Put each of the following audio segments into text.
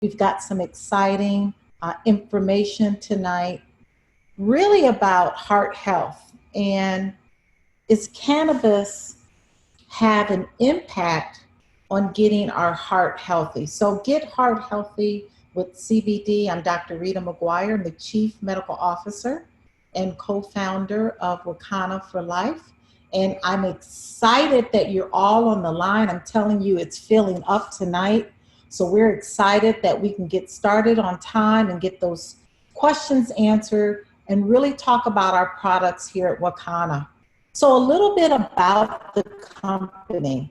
We've got some exciting information tonight, really about heart health. And is cannabis have an impact on getting our heart healthy? So get heart healthy with CBD. I'm Dr. Rita McGuire. I'm the Chief Medical Officer and co-founder of Wakanna for Life. And I'm excited that you're all on the line. I'm telling you, it's filling up tonight. So we're excited that we can get started on time and get those questions answered and really talk about our products here at Wakanna. So a little bit about the company.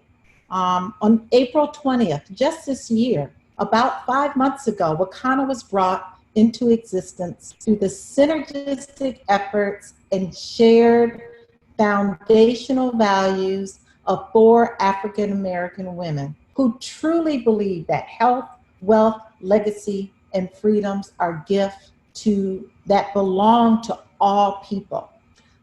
On April 20th, just this year, about 5 months ago, Wakanna was brought into existence through the synergistic efforts and shared foundational values of 4 African American women who truly believe that health, wealth, legacy, and freedoms are gifts that belong to all people.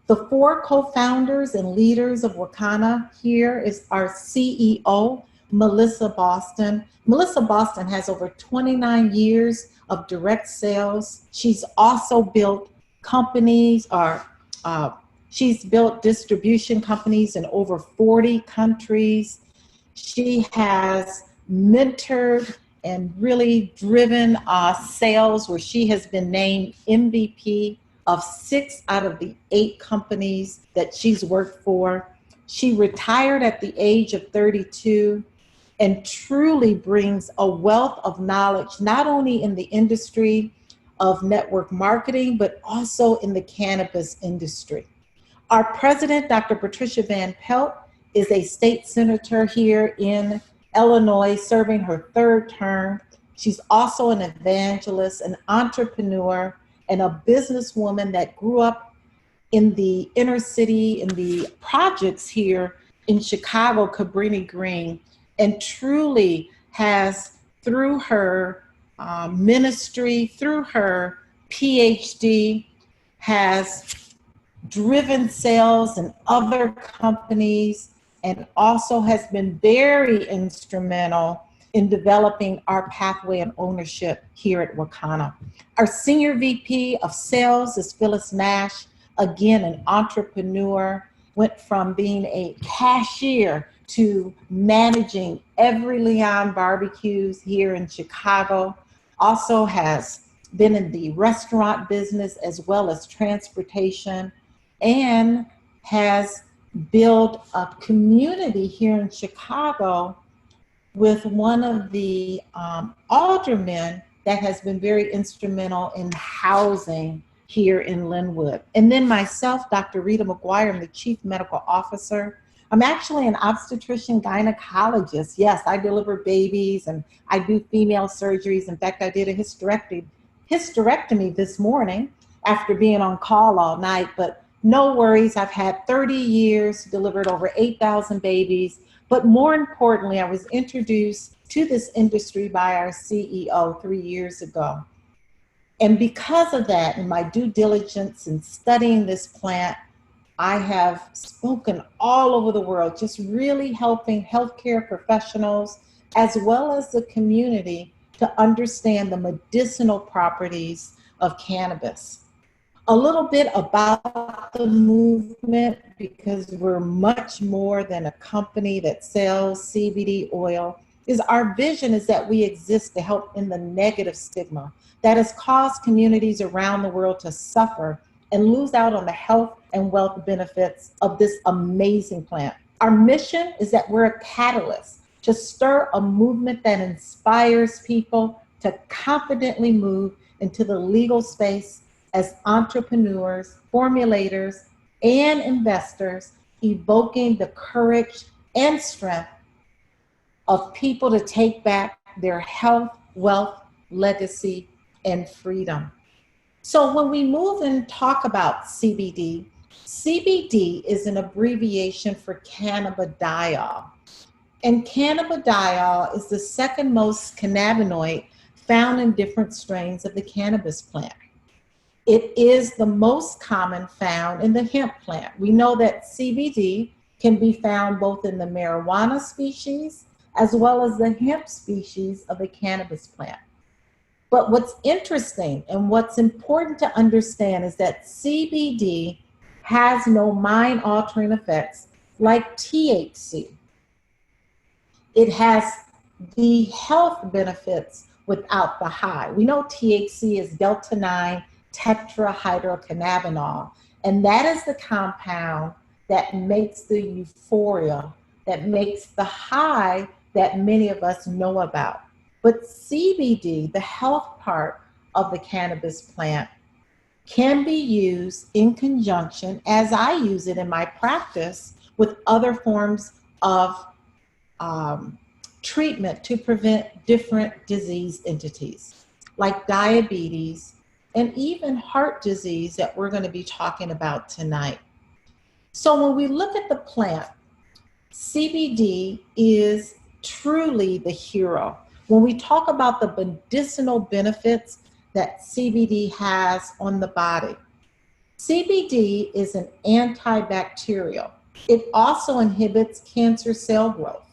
The 4 co-founders and leaders of Wakanna here is our CEO, Melissa Boston. Melissa Boston has over 29 years of direct sales. She's also built companies, she's built distribution companies in over 40 countries. She has mentored and really driven sales where she has been named MVP of 6 out of the 8 companies that she's worked for. She retired at the age of 32 and truly brings a wealth of knowledge, not only in the industry of network marketing, but also in the cannabis industry. Our president, Dr. Patricia Van Pelt, is a state senator here in Illinois, serving her 3rd term. She's also an evangelist, an entrepreneur, and a businesswoman that grew up in the inner city, in the projects here in Chicago, Cabrini Green, and truly has, through her ministry, through her PhD, has driven sales in other companies, and also has been very instrumental in developing our pathway and ownership here at Wakanna. Our Senior VP of Sales is Phyllis Nash, again, an entrepreneur, went from being a cashier to managing every Leon barbecues here in Chicago, also has been in the restaurant business as well as transportation, and has built a community here in Chicago with one of the aldermen that has been very instrumental in housing here in Linwood. And then myself, Dr. Rita McGuire, I'm the Chief Medical Officer. I'm actually an obstetrician gynecologist. Yes, I deliver babies and I do female surgeries. In fact, I did a hysterectomy this morning after being on call all night, but no worries. I've had 30 years, delivered over 8,000 babies. But more importantly, I was introduced to this industry by our CEO 3 years ago. And because of that, in my due diligence in studying this plant, I have spoken all over the world, just really helping healthcare professionals as well as the community to understand the medicinal properties of cannabis. A little bit about the movement, because we're much more than a company that sells CBD oil, is our vision is that we exist to help in the negative stigma that has caused communities around the world to suffer and lose out on the health and wealth benefits of this amazing plant. Our mission is that we're a catalyst to stir a movement that inspires people to confidently move into the legal space as entrepreneurs, formulators, and investors, evoking the courage and strength of people to take back their health, wealth, legacy, and freedom. So when we move and talk about CBD, CBD is an abbreviation for cannabidiol. And cannabidiol is the 2nd most cannabinoid found in different strains of the cannabis plant. It is the most common found in the hemp plant. We know that CBD can be found both in the marijuana species as well as the hemp species of the cannabis plant. But what's interesting and what's important to understand is that CBD has no mind-altering effects like THC. It has the health benefits without the high. We know THC is delta-9 tetrahydrocannabinol, and that is the compound that makes the euphoria, that makes the high that many of us know about. But CBD, the health part of the cannabis plant, can be used in conjunction, as I use it in my practice, with other forms of treatment to prevent different disease entities like diabetes and even heart disease that we're going to be talking about tonight. So when we look at the plant, CBD is truly the hero. When we talk about the medicinal benefits that CBD has on the body, CBD is an antibacterial. It also inhibits cancer cell growth.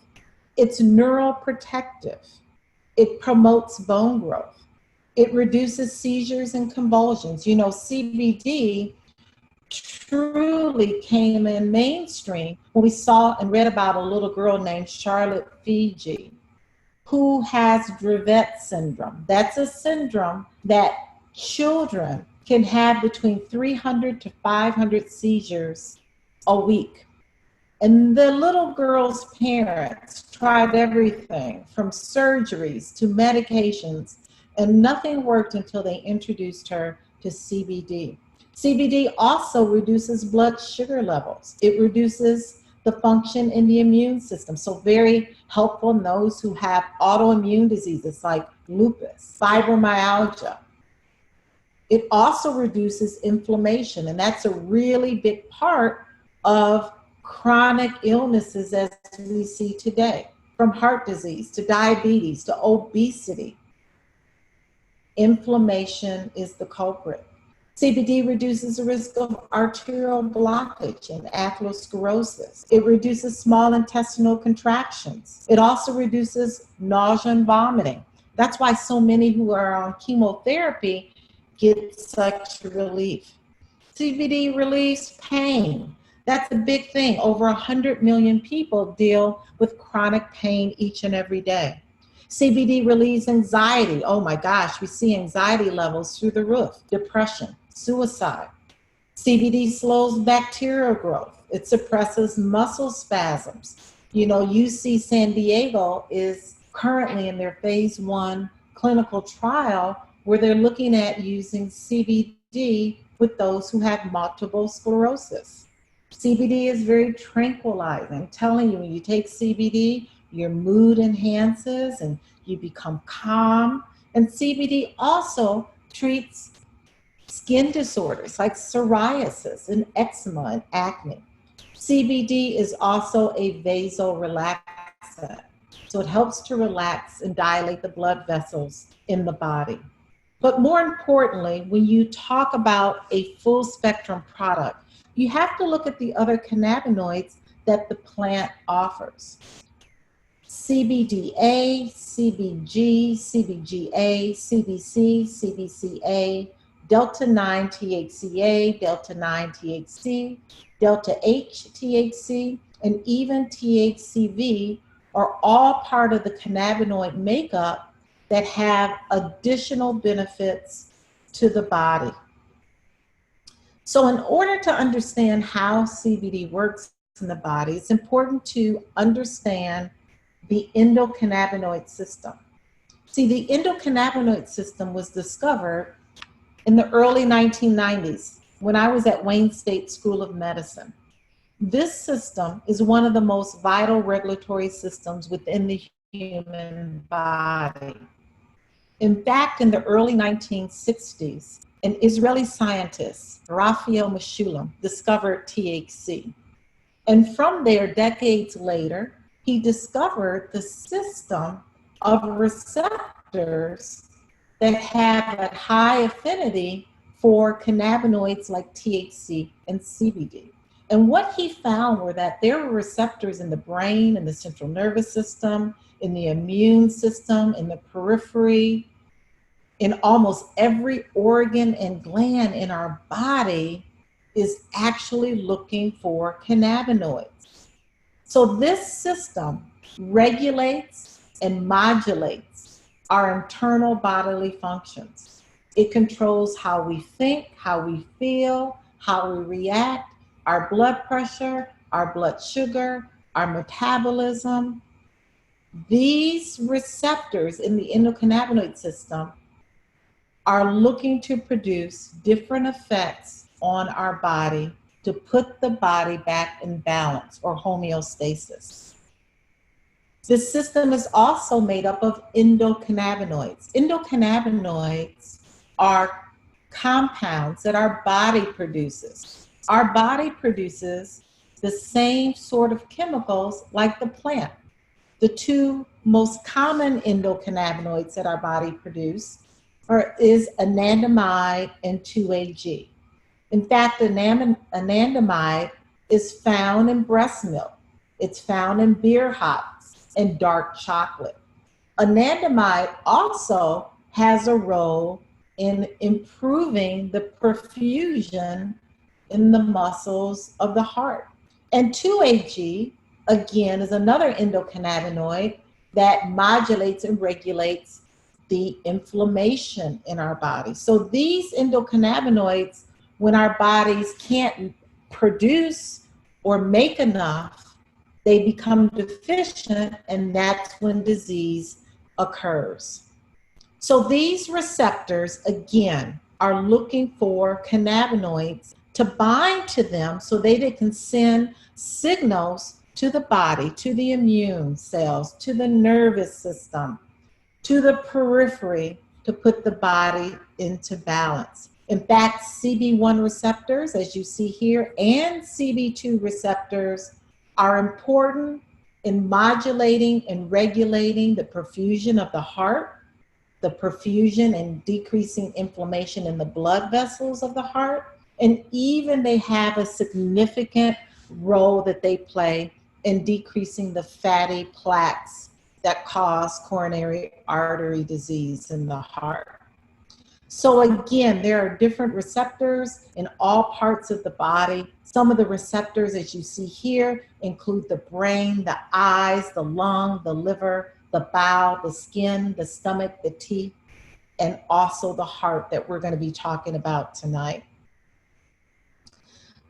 It's neuroprotective. It promotes bone growth. It reduces seizures and convulsions. You know, CBD truly came in mainstream when we saw and read about a little girl named Charlotte Fiji who has Dravet syndrome. That's a syndrome that children can have between 300 to 500 seizures a week. And the little girl's parents tried everything from surgeries to medications, and nothing worked until they introduced her to CBD. CBD also reduces blood sugar levels. It reduces the function in the immune system. So very helpful in those who have autoimmune diseases like lupus, fibromyalgia. It also reduces inflammation, and that's a really big part of chronic illnesses as we see today, from heart disease to diabetes to obesity. Inflammation is the culprit. CBD reduces the risk of arterial blockage and atherosclerosis. It reduces small intestinal contractions. It also reduces nausea and vomiting. That's why so many who are on chemotherapy get such relief. CBD relieves pain. That's a big thing. Over 100 million people deal with chronic pain each and every day. CBD relieves anxiety. Oh my gosh, we see anxiety levels through the roof. Depression, suicide. CBD slows bacterial growth. It suppresses muscle spasms. You know, UC San Diego is currently in their phase 1 clinical trial where they're looking at using CBD with those who have multiple sclerosis. CBD is very tranquilizing. I'm telling you, when you take CBD, your mood enhances and you become calm. And CBD also treats skin disorders like psoriasis and eczema and acne. CBD is also a vasorelaxant. So it helps to relax and dilate the blood vessels in the body. But more importantly, when you talk about a full spectrum product, you have to look at the other cannabinoids that the plant offers. CBDA, CBG, CBGA, CBC, CBCA, delta-9 THCA, delta-9 THC, delta-H THC, and even THCV are all part of the cannabinoid makeup that have additional benefits to the body. So in order to understand how CBD works in the body, it's important to understand the endocannabinoid system. See, the endocannabinoid system was discovered in the early 1990s when I was at Wayne State School of Medicine. This system is one of the most vital regulatory systems within the human body. In fact, in the early 1960s, an Israeli scientist, Raphael Mechoulam, discovered THC. And from there, decades later, he discovered the system of receptors that have a high affinity for cannabinoids like THC and CBD. And what he found were that there were receptors in the brain, in the central nervous system, in the immune system, in the periphery, in almost every organ and gland in our body is actually looking for cannabinoids. So this system regulates and modulates our internal bodily functions. It controls how we think, how we feel, how we react, our blood pressure, our blood sugar, our metabolism. These receptors in the endocannabinoid system are looking to produce different effects on our body to put the body back in balance or homeostasis. This system is also made up of endocannabinoids. Endocannabinoids are compounds that our body produces. Our body produces the same sort of chemicals like the plant. The two most common endocannabinoids that our body produces is anandamide and 2-AG. In fact, anandamide is found in breast milk. It's found in beer hops and dark chocolate. Anandamide also has a role in improving the perfusion in the muscles of the heart. And 2-AG, again, is another endocannabinoid that modulates and regulates the inflammation in our body. So these endocannabinoids, when our bodies can't produce or make enough, they become deficient, and that's when disease occurs. So these receptors, again, are looking for cannabinoids to bind to them so they can send signals to the body, to the immune cells, to the nervous system, to the periphery, to put the body into balance. In fact, CB1 receptors, as you see here, and CB2 receptors are important in modulating and regulating the perfusion of the heart, the perfusion and decreasing inflammation in the blood vessels of the heart, and even they have a significant role that they play in decreasing the fatty plaques that cause coronary artery disease in the heart. So again, there are different receptors in all parts of the body. Some of the receptors, as you see here, include the brain, the eyes, the lung, the liver, the bowel, the skin, the stomach, the teeth, and also the heart that we're going to be talking about tonight.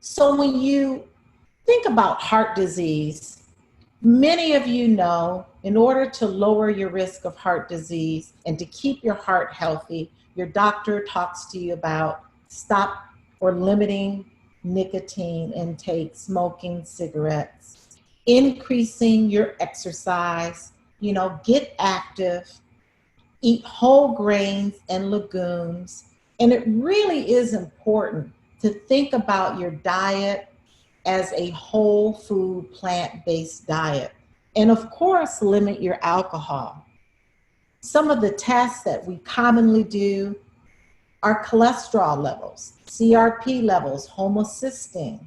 So when you think about heart disease, many of you know, in order to lower your risk of heart disease and to keep your heart healthy, your doctor talks to you about stop or limiting nicotine intake, smoking cigarettes, increasing your exercise, get active, eat whole grains and legumes. And it really is important to think about your diet as a whole food, plant-based diet. And of course, limit your alcohol. Some of the tests that we commonly do are cholesterol levels, CRP levels, homocysteine,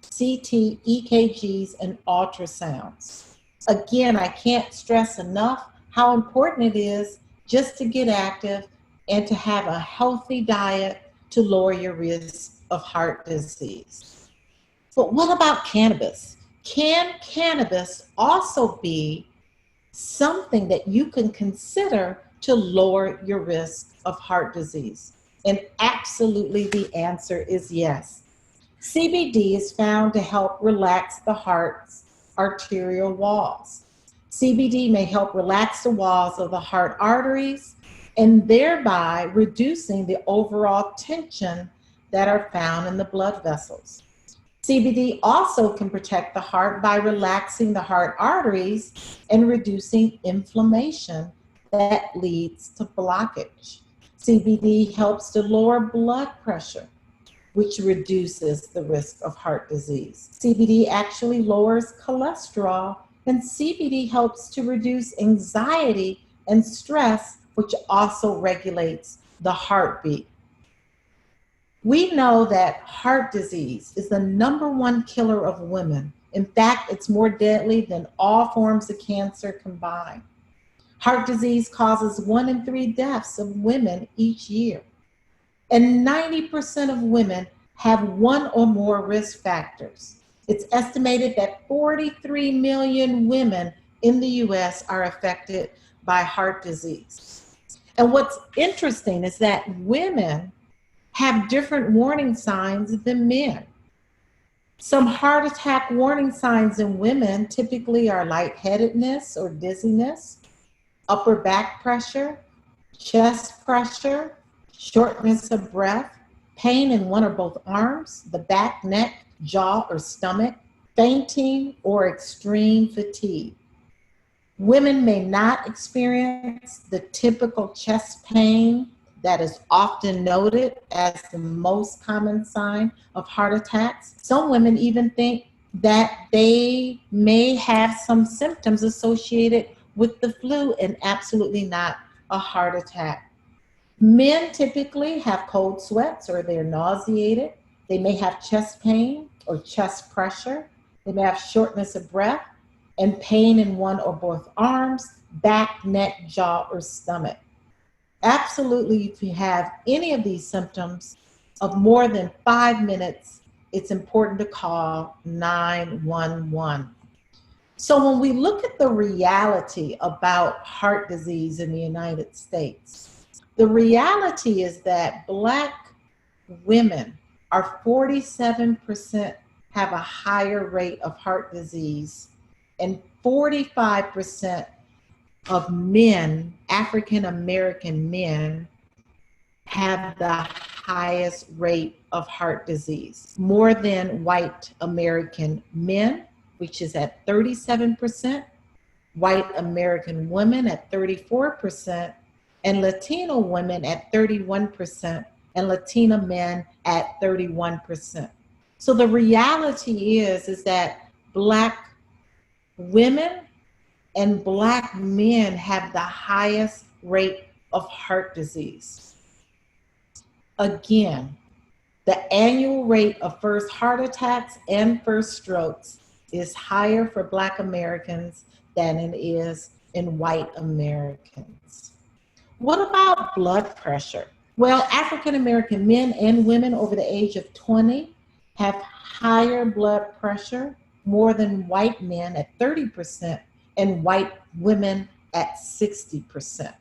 CT, EKGs, and ultrasounds. Again, I can't stress enough how important it is just to get active and to have a healthy diet to lower your risk of heart disease. But what about cannabis? Can cannabis also be something that you can consider to lower your risk of heart disease? And absolutely the answer is yes. CBD is found to help relax the heart's arterial walls. CBD may help relax the walls of the heart arteries and thereby reducing the overall tension that are found in the blood vessels. CBD also can protect the heart by relaxing the heart arteries and reducing inflammation that leads to blockage. CBD helps to lower blood pressure, which reduces the risk of heart disease. CBD actually lowers cholesterol, and CBD helps to reduce anxiety and stress, which also regulates the heartbeat. We know that heart disease is the #1 killer of women. In fact, it's more deadly than all forms of cancer combined. Heart disease causes 1 in 3 deaths of women each year. And 90% of women have one or more risk factors. It's estimated that 43 million women in the US are affected by heart disease. And what's interesting is that women have different warning signs than men. Some heart attack warning signs in women typically are lightheadedness or dizziness, upper back pressure, chest pressure, shortness of breath, pain in one or both arms, the back, neck, jaw, or stomach, fainting, or extreme fatigue. Women may not experience the typical chest pain that is often noted as the most common sign of heart attacks. Some women even think that they may have some symptoms associated with the flu and absolutely not a heart attack. Men typically have cold sweats or they're nauseated. They may have chest pain or chest pressure. They may have shortness of breath and pain in one or both arms, back, neck, jaw, or stomach. Absolutely, if you have any of these symptoms of more than 5 minutes, it's important to call 911. So when we look at the reality about heart disease in the United States, the reality is that Black women are 47% have a higher rate of heart disease, and 45% of men, African American men, have the highest rate of heart disease, more than white American men, which is at 37%, white American women at 34%, and Latino women at 31%, and Latina men at 31%. So the reality is that Black women and Black men have the highest rate of heart disease. Again, the annual rate of first heart attacks and first strokes is higher for Black Americans than it is in white Americans. What about blood pressure? Well, African American men and women over the age of 20 have higher blood pressure, more than white men at 30%, and white women at 60%.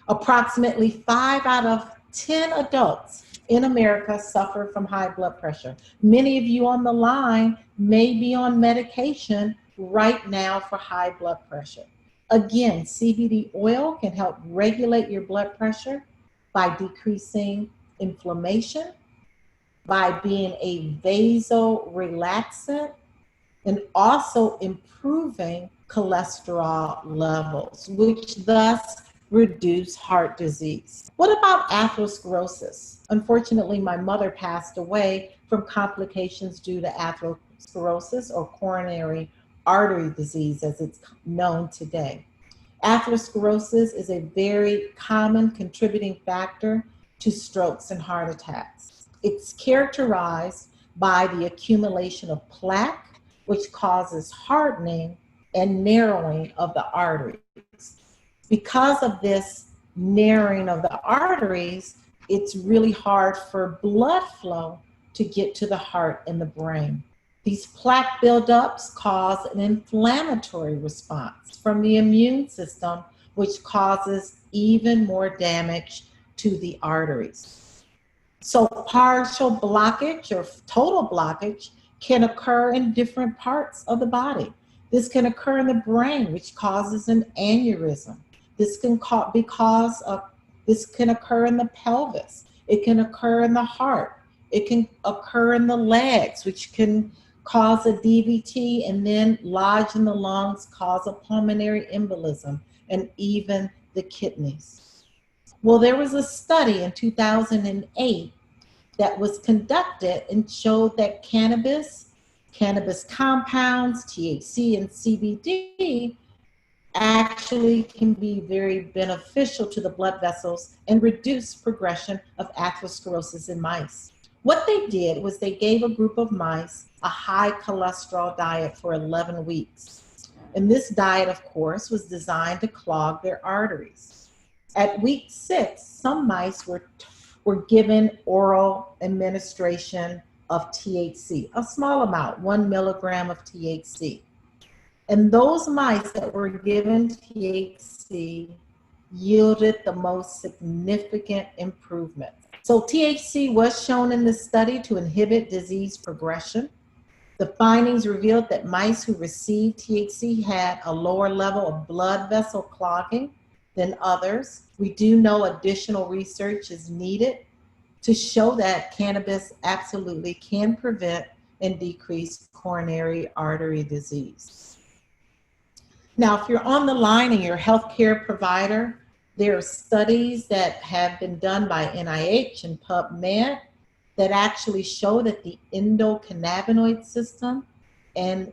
Approximately 5 out of 10 adults in America suffer from high blood pressure. Many of you on the line may be on medication right now for high blood pressure. Again, CBD oil can help regulate your blood pressure by decreasing inflammation, by being a vasorelaxant, and also improving cholesterol levels, which thus reduce heart disease. What about atherosclerosis? Unfortunately, my mother passed away from complications due to atherosclerosis, or coronary artery disease as it's known today. Atherosclerosis is a very common contributing factor to strokes and heart attacks. It's characterized by the accumulation of plaque, which causes hardening and narrowing of the arteries. Because of this narrowing of the arteries, it's really hard for blood flow to get to the heart and the brain. These plaque buildups cause an inflammatory response from the immune system, which causes even more damage to the arteries. So partial blockage or total blockage can occur in different parts of the body. This can occur in the brain, which causes an aneurysm. This can occur in the pelvis. It can occur in the heart. It can occur in the legs, which can cause a DVT and then lodge in the lungs, cause a pulmonary embolism, and even the kidneys. Well, there was a study in 2008 that was conducted and showed that cannabis compounds, THC and CBD, actually can be very beneficial to the blood vessels and reduce progression of atherosclerosis in mice. What they did was they gave a group of mice a high cholesterol diet for 11 weeks. And this diet, of course, was designed to clog their arteries. At week 6, some mice were given oral administration of THC, a small amount, 1 milligram of THC. And those mice that were given THC yielded the most significant improvement. So THC was shown in this study to inhibit disease progression. The findings revealed that mice who received THC had a lower level of blood vessel clogging than others. We do know additional research is needed to show that cannabis absolutely can prevent and decrease coronary artery disease. Now, if you're on the line and you're a healthcare provider, there are studies that have been done by NIH and PubMed that actually show that the endocannabinoid system and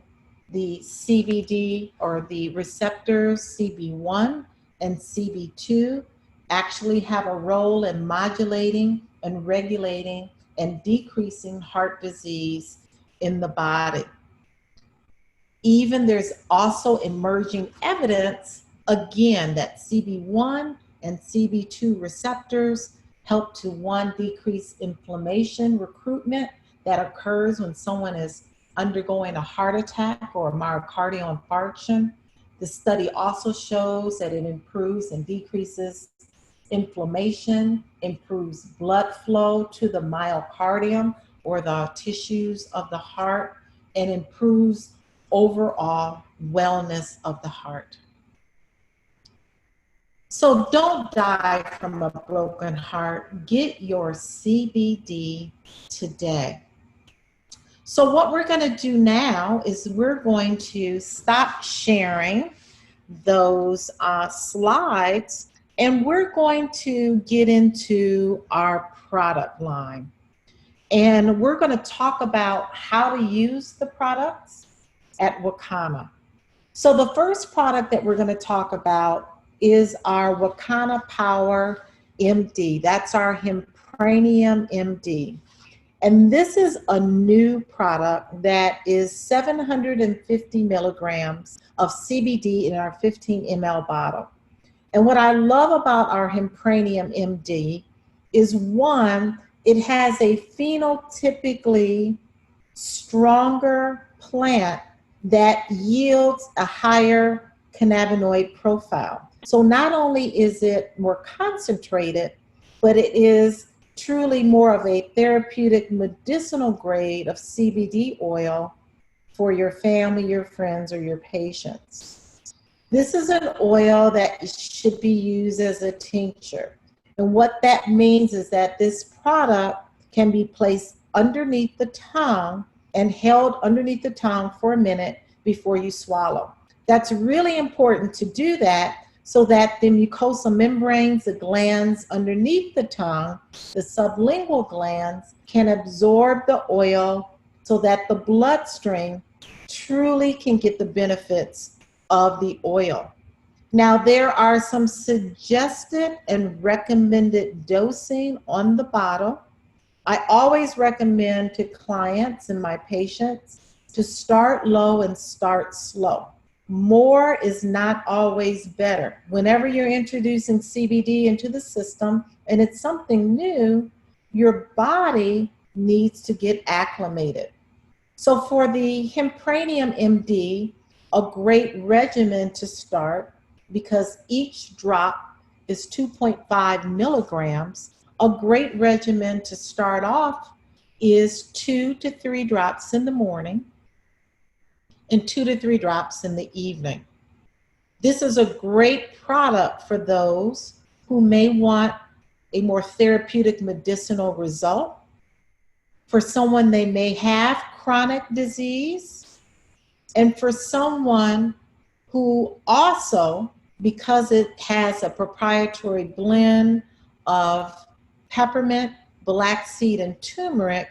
the CBD, or the receptors CB1 and CB2, actually have a role in modulating and regulating and decreasing heart disease in the body. Even there's also emerging evidence, again, that CB1 and CB2 receptors help to, one, decrease inflammation recruitment that occurs when someone is undergoing a heart attack or a myocardial infarction. The study also shows that it improves and decreases inflammation, improves blood flow to the myocardium or the tissues of the heart, and improves overall wellness of the heart. So don't die from a broken heart. Get your CBD today. So what we're going to do now is we're going to stop sharing those slides, and we're going to get into our product line. And we're going to talk about how to use the products at Wakanna. So the first product that we're going to talk about is our Wakanna Power MD. That's our Hempranium MD. And this is a new product that is 750 milligrams of CBD in our 15 ml bottle. And what I love about our Hempranium MD is, one, it has a phenotypically stronger plant that yields a higher cannabinoid profile. So not only is it more concentrated, but it is truly more of a therapeutic medicinal grade of CBD oil for your family, your friends, or your patients. This is an oil that should be used as a tincture. And what that means is that this product can be placed underneath the tongue and held underneath the tongue for a minute before you swallow. That's really important to do that so that the mucosal membranes, the glands underneath the tongue, the sublingual glands, can absorb the oil so that the bloodstream truly can get the benefits of the oil. Now, there are some suggested and recommended dosing on the bottle. I always recommend to clients and my patients to start low and start slow. More is not always better. Whenever you're introducing CBD into the system and it's something new, your body needs to get acclimated. So for the Hempranium MD, a great regimen to start, because each drop is 2.5 milligrams, a great regimen to start off is 2 to 3 drops in the morning and 2 to 3 drops in the evening. This is a great product for those who may want a more therapeutic medicinal result. For someone, they may have chronic disease, and for someone who also, because it has a proprietary blend of peppermint, black seed, and turmeric,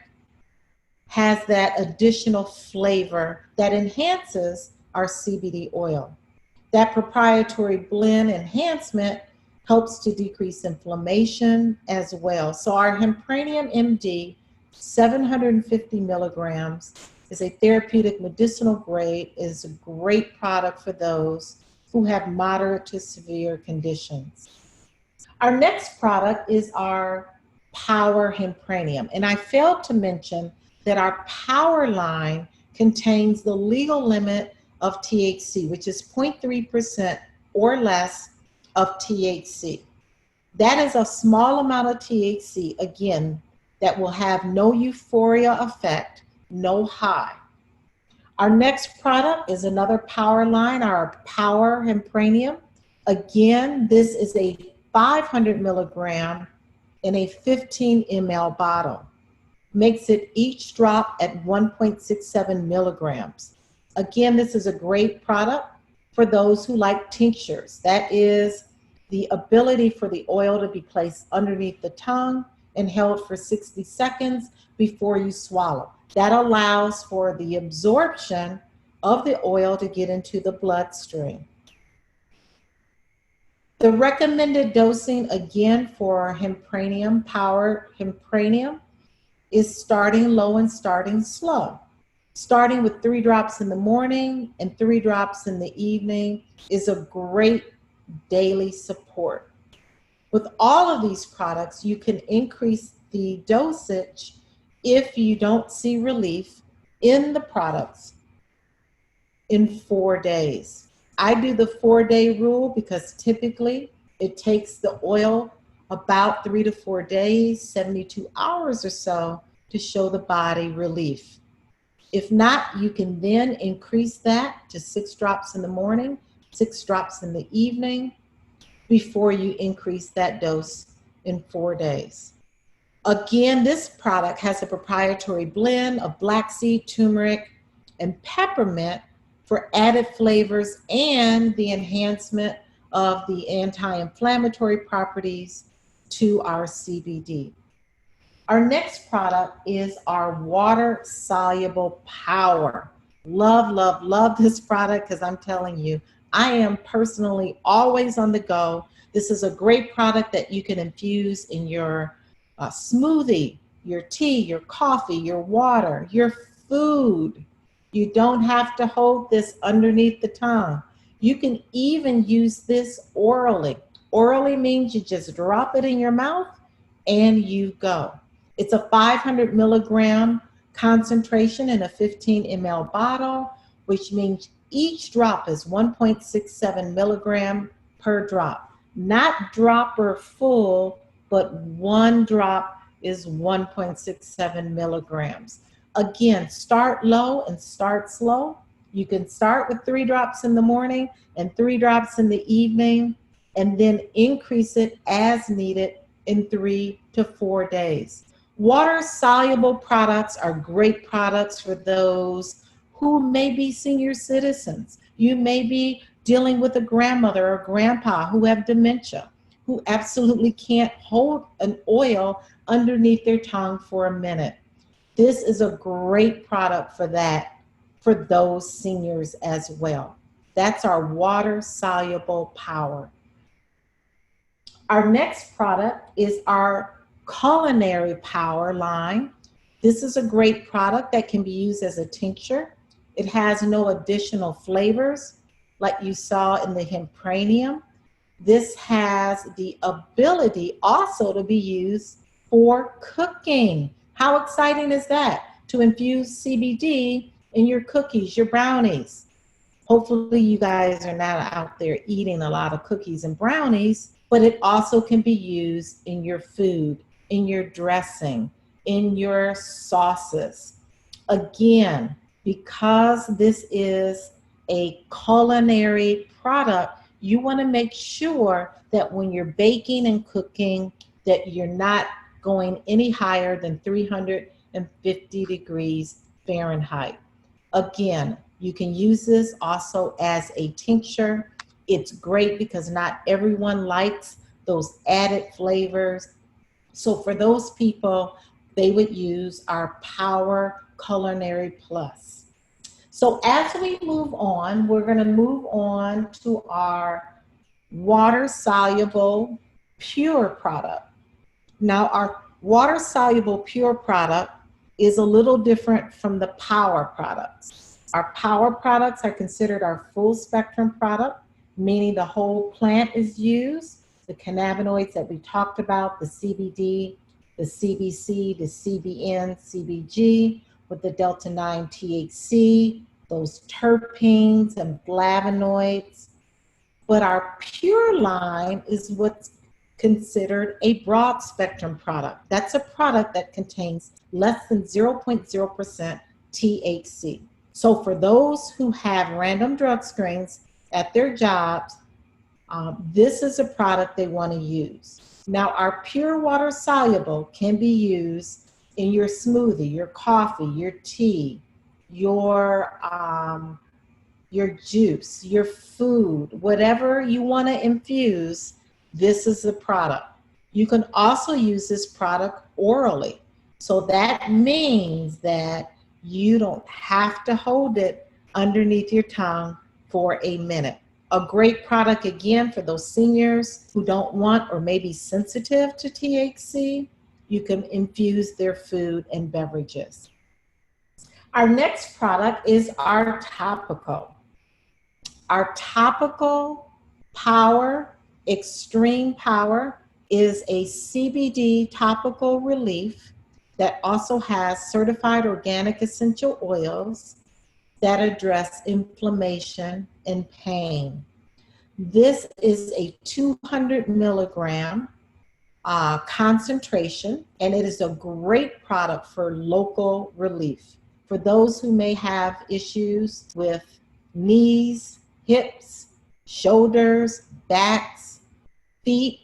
has that additional flavor that enhances our CBD oil. That proprietary blend enhancement helps to decrease inflammation as well. So our Hempranium MD, 750 milligrams, is a therapeutic medicinal grade. It is a great product for those who have moderate to severe conditions. Our next product is our Power Hempranium. And I failed to mention that our Power line contains the legal limit of THC, which is 0.3% or less of THC. That is a small amount of THC, again, that will have no euphoria effect, no high. Our next product is another Power line, our Power Hempranium. Again, this is a 500 milligram in a 15 ml bottle. Makes it each drop at 1.67 milligrams. Again, this is a great product for those who like tinctures. That is the ability for the oil to be placed underneath the tongue and held for 60 seconds before you swallow. That allows for the absorption of the oil to get into the bloodstream. The recommended dosing, again, for Hempranium, Power Hempranium, is starting low and starting slow. Starting with 3 drops in the morning and 3 drops in the evening is a great daily support. With all of these products, you can increase the dosage if you don't see relief in the products in 4 days. I do the 4-day rule because typically it takes the oil about 3 to 4 days, 72 hours or so to show the body relief. If not, you can then increase that to 6 drops in the morning, 6 drops in the evening before you increase that dose in 4 days. Again, this product has a proprietary blend of black seed, turmeric, and peppermint for added flavors and the enhancement of the anti-inflammatory properties to our CBD. Our next product is our water-soluble power. Love, love, love this product because I'm telling you, I am personally always on the go. This is a great product that you can infuse in your smoothie, your tea, your coffee, your water, your food. You don't have to hold this underneath the tongue. You can even use this orally. Orally means you just drop it in your mouth and you go. It's a 500 milligram concentration in a 15 ml bottle, which means each drop is 1.67 milligram per drop. Not dropper full, but 1 drop is 1.67 milligrams. Again, start low and start slow. You can start with 3 drops in the morning and 3 drops in the evening, and then increase it as needed in 3 to 4 days. Water-soluble products are great products for those who may be senior citizens. You may be dealing with a grandmother or grandpa who have dementia, who absolutely can't hold an oil underneath their tongue for a minute. This is a great product for that, for those seniors as well. That's our water-soluble power. Our next product is our culinary power line. This is a great product that can be used as a tincture. It has no additional flavors like you saw in the Hempranium. This has the ability also to be used for cooking. How exciting is that? To infuse CBD in your cookies, your brownies. Hopefully you guys are not out there eating a lot of cookies and brownies, but it also can be used in your food, in your dressing, in your sauces. Again, because this is a culinary product, you want to make sure that when you're baking and cooking that you're not going any higher than 350 degrees Fahrenheit. Again, you can use this also as a tincture. It's great because not everyone likes those added flavors. So for those people, they would use our Power Culinary Plus. So as we move on, we're going to move on to our water-soluble pure product. Now, our water-soluble pure product is a little different from the power products. Our power products are considered our full spectrum product, meaning the whole plant is used, the cannabinoids that we talked about, the CBD, the CBC, the CBN, CBG, with the Delta 9 THC, those terpenes and flavonoids. But our pure line is what's considered a broad spectrum product. That's a product that contains less than 0.0% THC. So for those who have random drug screens at their jobs, this is a product they want to use. Now, our pure water soluble can be used in your smoothie, your coffee, your tea, your juice, your food, whatever you want to infuse, this is the product. You can also use this product orally. So that means that you don't have to hold it underneath your tongue for a minute. A great product, again, for those seniors who don't want or may be sensitive to THC, you can infuse their food and beverages. Our next product is our topical. Our topical power, extreme power, is a CBD topical relief that also has certified organic essential oils that address inflammation and pain. This is a 200 milligram concentration, and it is a great product for local relief. For those who may have issues with knees, hips, shoulders, backs, feet,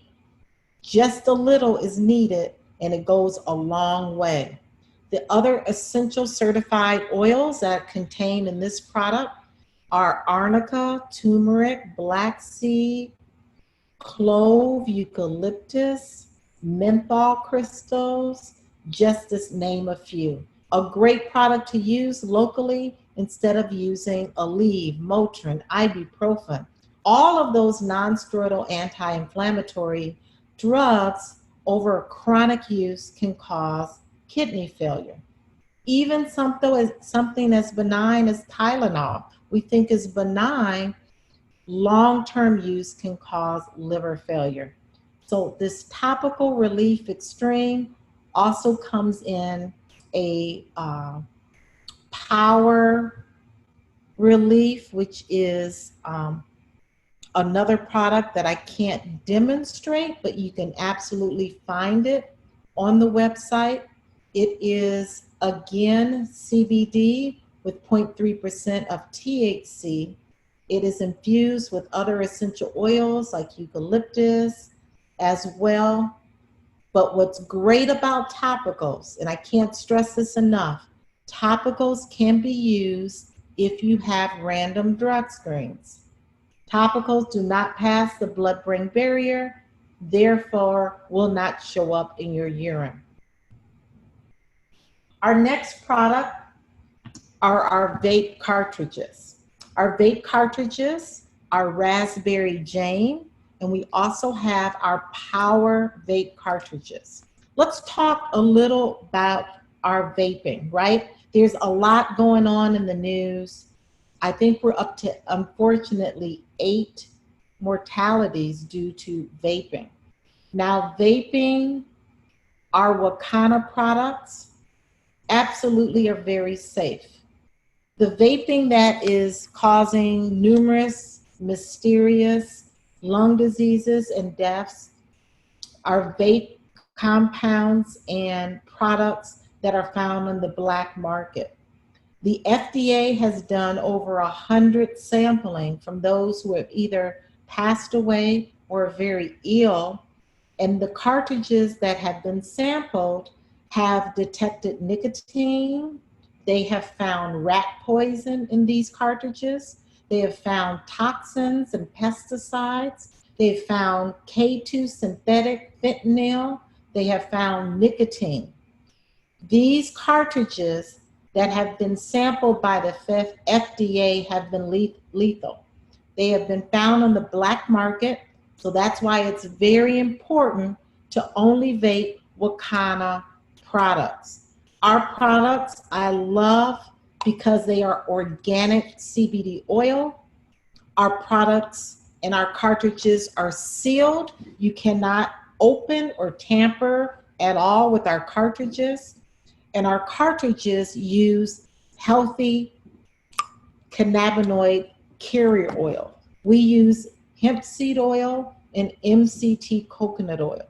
just a little is needed and it goes a long way. The other essential certified oils that are contained in this product are arnica, turmeric, black seed, clove, eucalyptus, menthol crystals, just to name a few. A great product to use locally instead of using Aleve, Motrin, ibuprofen. All of those non-steroidal anti-inflammatory drugs over chronic use can cause kidney failure. Even something as benign as Tylenol, we think is benign, long-term use can cause liver failure. So this topical relief extreme also comes in a power relief, which is another product that I can't demonstrate, but you can absolutely find it on the website. It is, again, CBD with 0.3% of THC. It is infused with other essential oils like eucalyptus as well. But what's great about topicals, and I can't stress this enough, topicals can be used if you have random drug screens. Topicals do not pass the blood-brain barrier, therefore will not show up in your urine. Our next product are our vape cartridges. Our vape cartridges are raspberry jane, and we also have our power vape cartridges. Let's talk a little about our vaping, right? There's a lot going on in the news. I think we're up to, unfortunately, 8 mortalities due to vaping. Now, vaping, our Wakanna products, absolutely are very safe. The vaping that is causing numerous mysterious lung diseases and deaths are vape compounds and products that are found on the black market. The FDA has done over 100 sampling from those who have either passed away or are very ill, and the cartridges that have been sampled have detected nicotine. They have found rat poison in these cartridges. They have found toxins and pesticides. They've found K2 synthetic fentanyl. They have found nicotine. These cartridges that have been sampled by the FDA have been lethal. They have been found on the black market, so that's why it's very important to only vape Wakanna products. Our products I love because they are organic CBD oil. Our products and our cartridges are sealed. You cannot open or tamper at all with our cartridges. And our cartridges use healthy cannabinoid carrier oil. We use hemp seed oil and MCT coconut oil.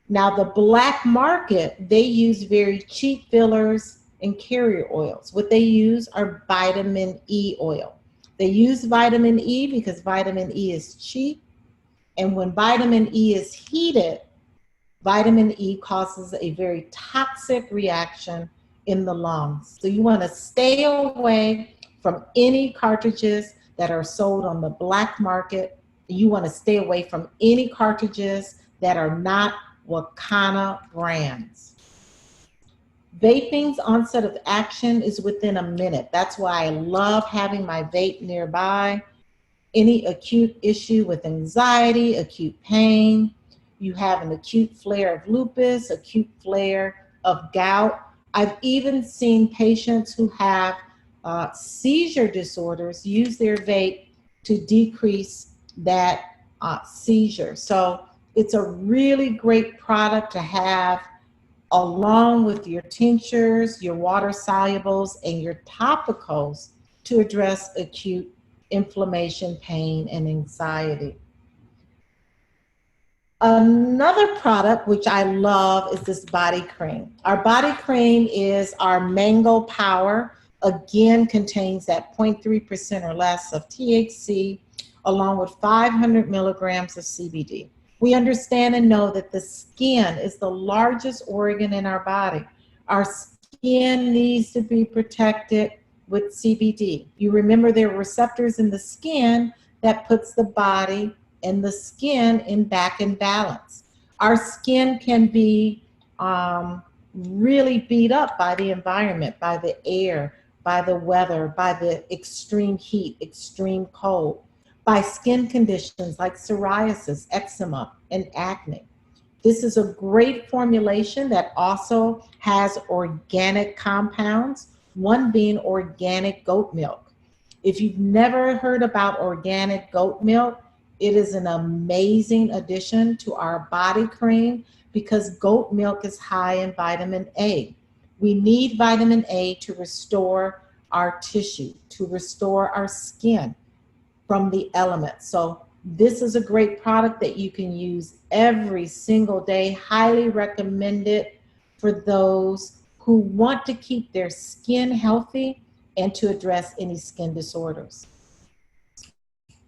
Now, the black market, they use very cheap fillers and carrier oils. What they use are vitamin E oil. They use vitamin E because vitamin E is cheap. And when vitamin E is heated, vitamin E causes a very toxic reaction in the lungs. So you want to stay away from any cartridges that are sold on the black market. You want to stay away from any cartridges that are not Wakanna brands. Vaping's onset of action is within a minute. That's why I love having my vape nearby. Any acute issue with anxiety, acute pain, you have an acute flare of lupus, acute flare of gout. I've even seen patients who have seizure disorders use their vape to decrease that seizure. So it's a really great product to have along with your tinctures, your water solubles, and your topicals to address acute inflammation, pain, and anxiety. Another product which I love is this body cream. Our body cream is our Mango Power. Again, contains that 0.3% or less of THC, along with 500 milligrams of CBD. We understand and know that the skin is the largest organ in our body. Our skin needs to be protected with CBD. You remember there are receptors in the skin that puts the body and the skin back in balance. Our skin can be really beat up by the environment, by the air, by the weather, by the extreme heat, extreme cold, by skin conditions like psoriasis, eczema, and acne. This is a great formulation that also has organic compounds, one being organic goat milk. If you've never heard about organic goat milk, it is an amazing addition to our body cream because goat milk is high in vitamin A. We need vitamin A to restore our tissue, to restore our skin from the elements. So this is a great product that you can use every single day. Highly recommended for those who want to keep their skin healthy and to address any skin disorders.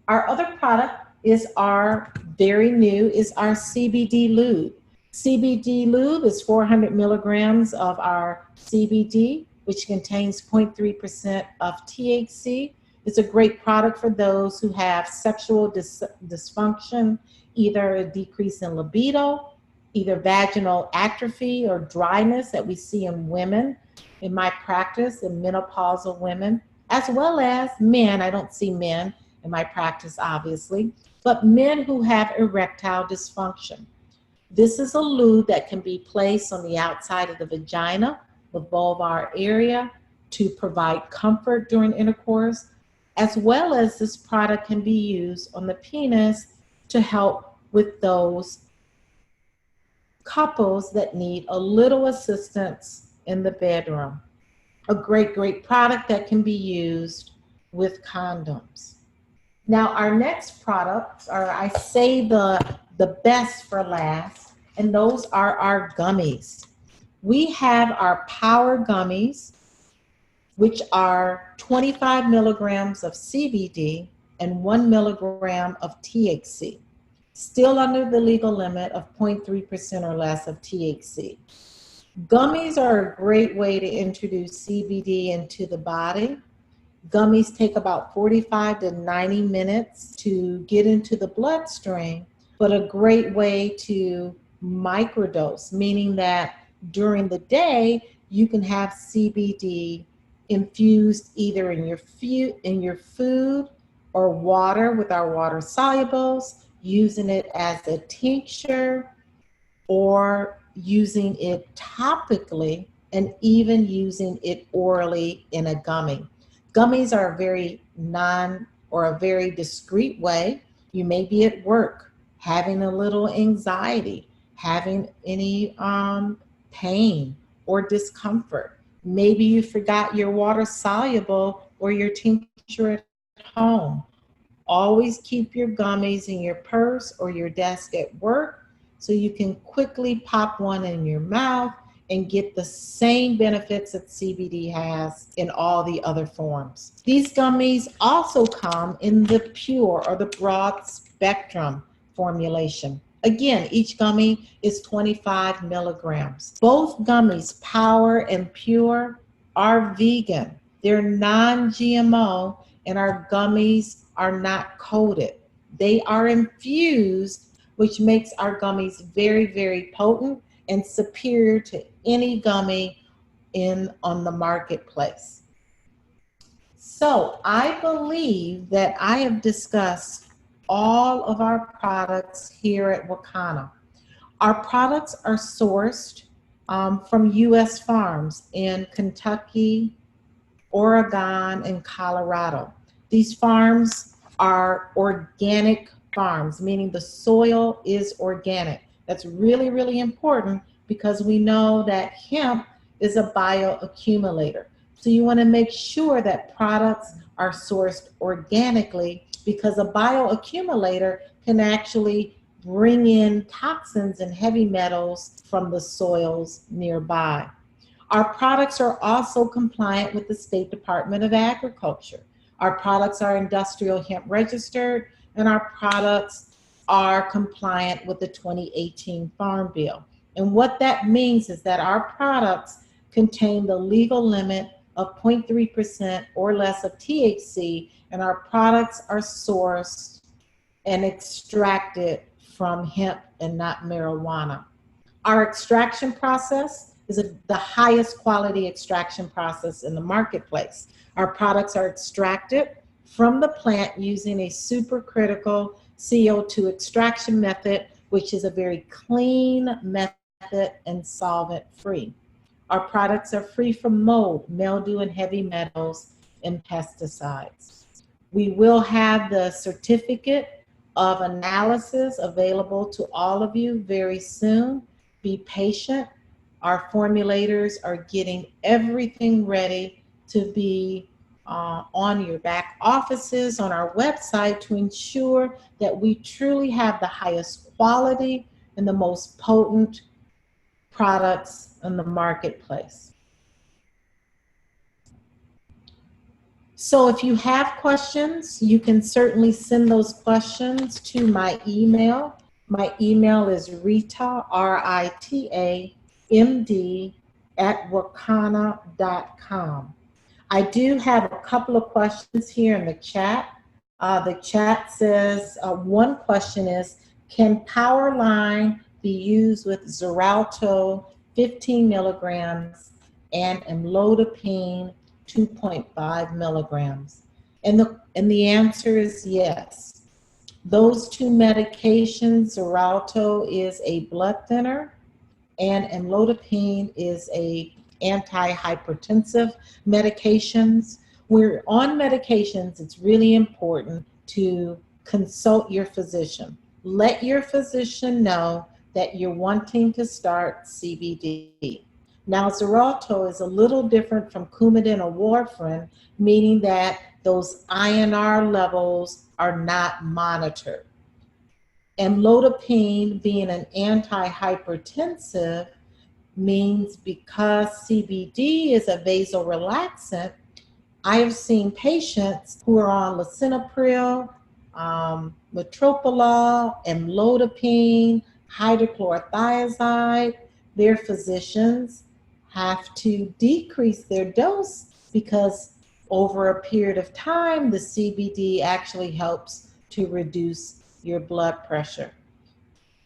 Our other product is our very new, is our CBD lube. CBD lube is 400 milligrams of our CBD, which contains 0.3% of THC. It's a great product for those who have sexual dysfunction, either a decrease in libido, either vaginal atrophy or dryness that we see in women in my practice, in menopausal women, as well as men. I don't see men in my practice, obviously, but men who have erectile dysfunction. This is a lube that can be placed on the outside of the vagina, the vulvar area, to provide comfort during intercourse, as well as this product can be used on the penis to help with those couples that need a little assistance in the bedroom. A great, great product that can be used with condoms. Now, our next products are, I say the best for last, and those are our gummies. We have our Power Gummies, which are 25 milligrams of CBD and 1 milligram of THC, still under the legal limit of 0.3% or less of THC. Gummies are a great way to introduce CBD into the body. Gummies take about 45 to 90 minutes to get into the bloodstream, but a great way to microdose, meaning that during the day, you can have CBD infused either in your food or water with our water solubles, using it as a tincture, or using it topically and even using it orally in a gummy. Gummies are a very discreet way. You may be at work, having a little anxiety, having any pain or discomfort. Maybe you forgot your water soluble or your tincture at home. Always keep your gummies in your purse or your desk at work so you can quickly pop one in your mouth and get the same benefits that CBD has in all the other forms. These gummies also come in the pure or the broad spectrum formulation. Again, each gummy is 25 milligrams. Both gummies, Power and Pure, are vegan. They're non-GMO, and our gummies are not coated. They are infused, which makes our gummies very, very potent and superior to any gummy on the marketplace. So I believe that I have discussed all of our products here at Wakanna. Our products are sourced from U.S. farms in Kentucky, Oregon, and Colorado. These farms are organic farms, meaning the soil is organic. That's really, really important because we know that hemp is a bioaccumulator. So you want to make sure that products are sourced organically because a bioaccumulator can actually bring in toxins and heavy metals from the soils nearby. Our products are also compliant with the State Department of Agriculture. Our products are industrial hemp registered, and our products are compliant with the 2018 Farm Bill. And what that means is that our products contain the legal limit of 0.3% or less of THC, and our products are sourced and extracted from hemp and not marijuana. Our extraction process is the highest quality extraction process in the marketplace. Our products are extracted from the plant using a supercritical CO2 extraction method, which is a very clean method and solvent-free. Our products are free from mold, mildew, and heavy metals and pesticides. We will have the certificate of analysis available to all of you very soon. Be patient. Our formulators are getting everything ready to be on your back offices, on our website, to ensure that we truly have the highest quality and the most potent products in the marketplace. So if you have questions, you can certainly send those questions to my email. My email is Rita, R-I-T-A, M-D, @wakanna.com. I do have a couple of questions here in the chat. The chat says, one question is, can Powerline be used with Xarelto 15 milligrams and amlodipine 2.5 milligrams? And the answer is yes. Those two medications, Xarelto is a blood thinner and amlodipine is a antihypertensive medications. We're on medications, it's really important to consult your physician. Let your physician know that you're wanting to start CBD. Now, Xarelto is a little different from Coumadin or warfarin, meaning that those INR levels are not monitored. Amlodipine, being an antihypertensive, means because CBD is a vasorelaxant, I have seen patients who are on lisinopril, metoprolol, amlodipine, hydrochlorothiazide. Their physicians have to decrease their dose because over a period of time, the CBD actually helps to reduce your blood pressure.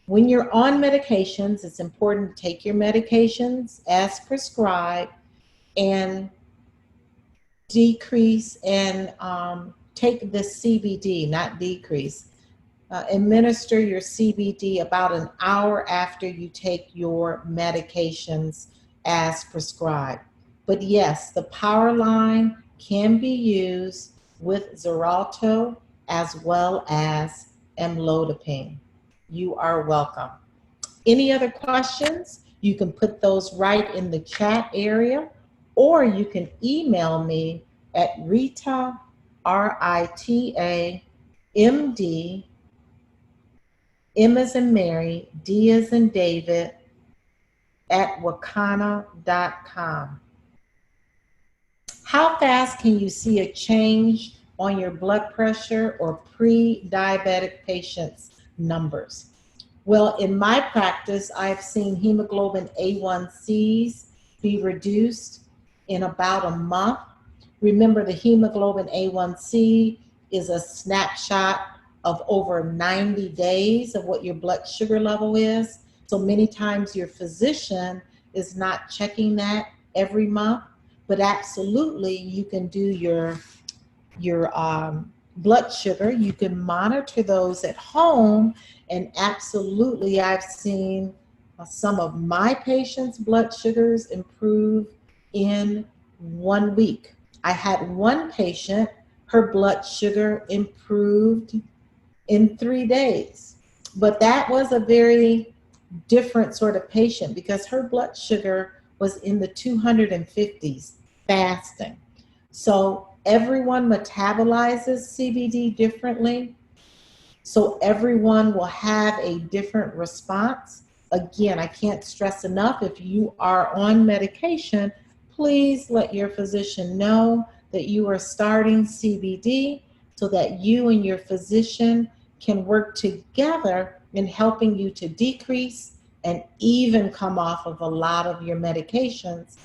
When you're on medications, it's important to take your medications as prescribed and decrease and take the CBD, not decrease. Administer your CBD about an hour after you take your medications as prescribed. But yes, the power line can be used with Xarelto as well as amlodipine. You are welcome. Any other questions? You can put those right in the chat area, or you can email me at Rita, Rita, MD, M as in Mary, D as in David, at Wakanna.com. How fast can you see a change on your blood pressure or pre-diabetic patients' numbers? Well, in my practice, I've seen hemoglobin A1Cs be reduced in about a month. Remember, the hemoglobin A1C is a snapshot of over 90 days of what your blood sugar level is. So many times your physician is not checking that every month, but absolutely you can do your blood sugar. You can monitor those at home, and absolutely I've seen some of my patients' blood sugars improve in 1 week. I had one patient, her blood sugar improved in 3 days, but that was a very different sort of patient because her blood sugar was in the 250s fasting. So everyone metabolizes CBD differently. So everyone will have a different response. Again, I can't stress enough, if you are on medication, please let your physician know that you are starting CBD so that you and your physician can work together in helping you to decrease and even come off of a lot of your medications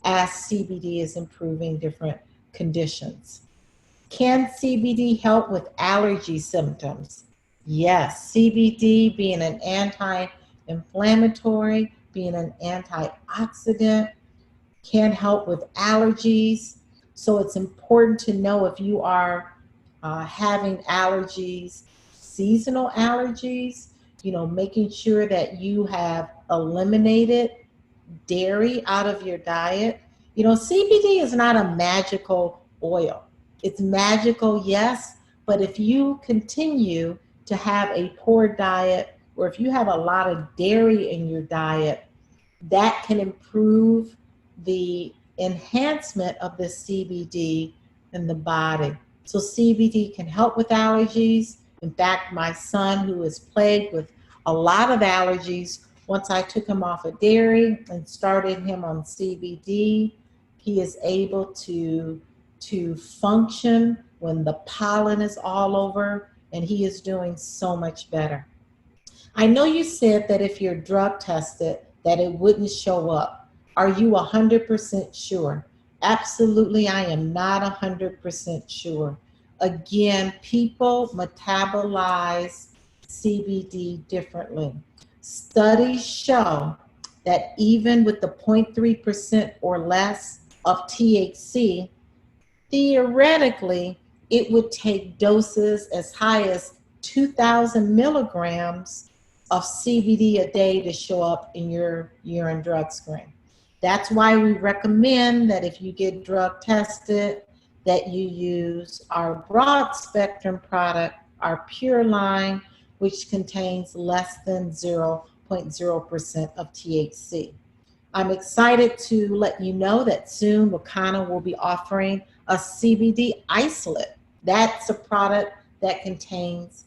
as CBD is improving different conditions. Can CBD help with allergy symptoms? Yes, CBD being an anti-inflammatory, being an antioxidant, can help with allergies. So it's important to know if you are having allergies, seasonal allergies, making sure that you have eliminated dairy out of your diet. CBD is not a magical oil. It's magical, yes, but if you continue to have a poor diet, or if you have a lot of dairy in your diet, that can improve the enhancement of the CBD in the body. So CBD can help with allergies. In fact, my son, who is plagued with a lot of allergies, once I took him off of dairy and started him on CBD, he is able to function when the pollen is all over, and he is doing so much better. I know you said that if you're drug tested, that it wouldn't show up. Are you 100% sure? Absolutely, I am not 100% sure. Again, people metabolize CBD differently. Studies show that even with the 0.3% or less of THC, theoretically, it would take doses as high as 2,000 milligrams of CBD a day to show up in your urine drug screen. That's why we recommend that if you get drug tested, that you use our broad spectrum product, our pure line, which contains less than 0.0% of THC. I'm excited to let you know that soon Wakanna will be offering a CBD isolate. That's a product that contains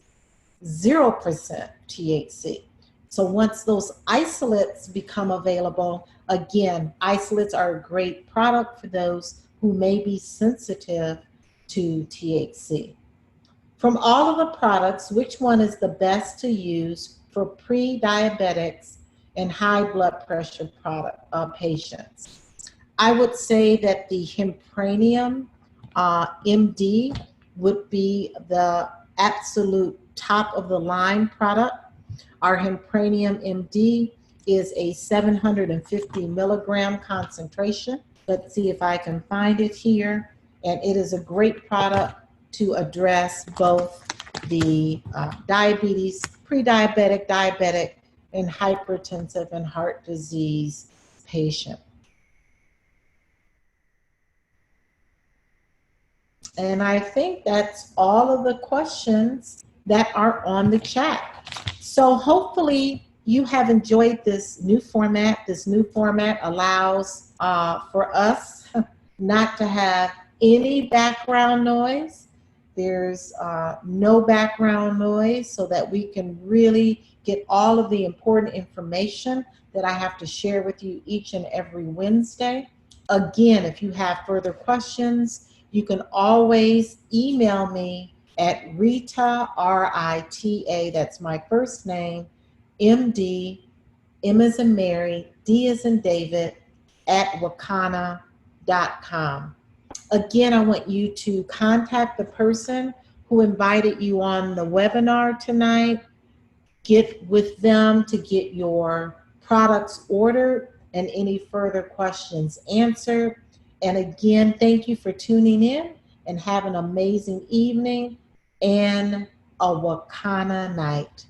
0% THC. So once those isolates become available, again, isolates are a great product for those who may be sensitive to THC. From all of the products, which one is the best to use for pre-diabetics and high blood pressure patients? I would say that the Hempranium MD would be the absolute top of the line product. Our Hempranium MD is a 750 milligram concentration. Let's see if I can find it here. And it is a great product to address both the diabetes, pre-diabetic, diabetic, and hypertensive and heart disease patient. And I think that's all of the questions that are on the chat. So hopefully you have enjoyed this new format. This new format allows for us not to have any background noise. There's no background noise so that we can really get all of the important information that I have to share with you each and every Wednesday. Again, if you have further questions, you can always email me at Rita, R-I-T-A, that's my first name, M-D, M as in Mary, D as in David, at Wakanna.com. Again, I want you to contact the person who invited you on the webinar tonight. Get with them to get your products ordered and any further questions answered. And again, thank you for tuning in and have an amazing evening and a Wakanna night.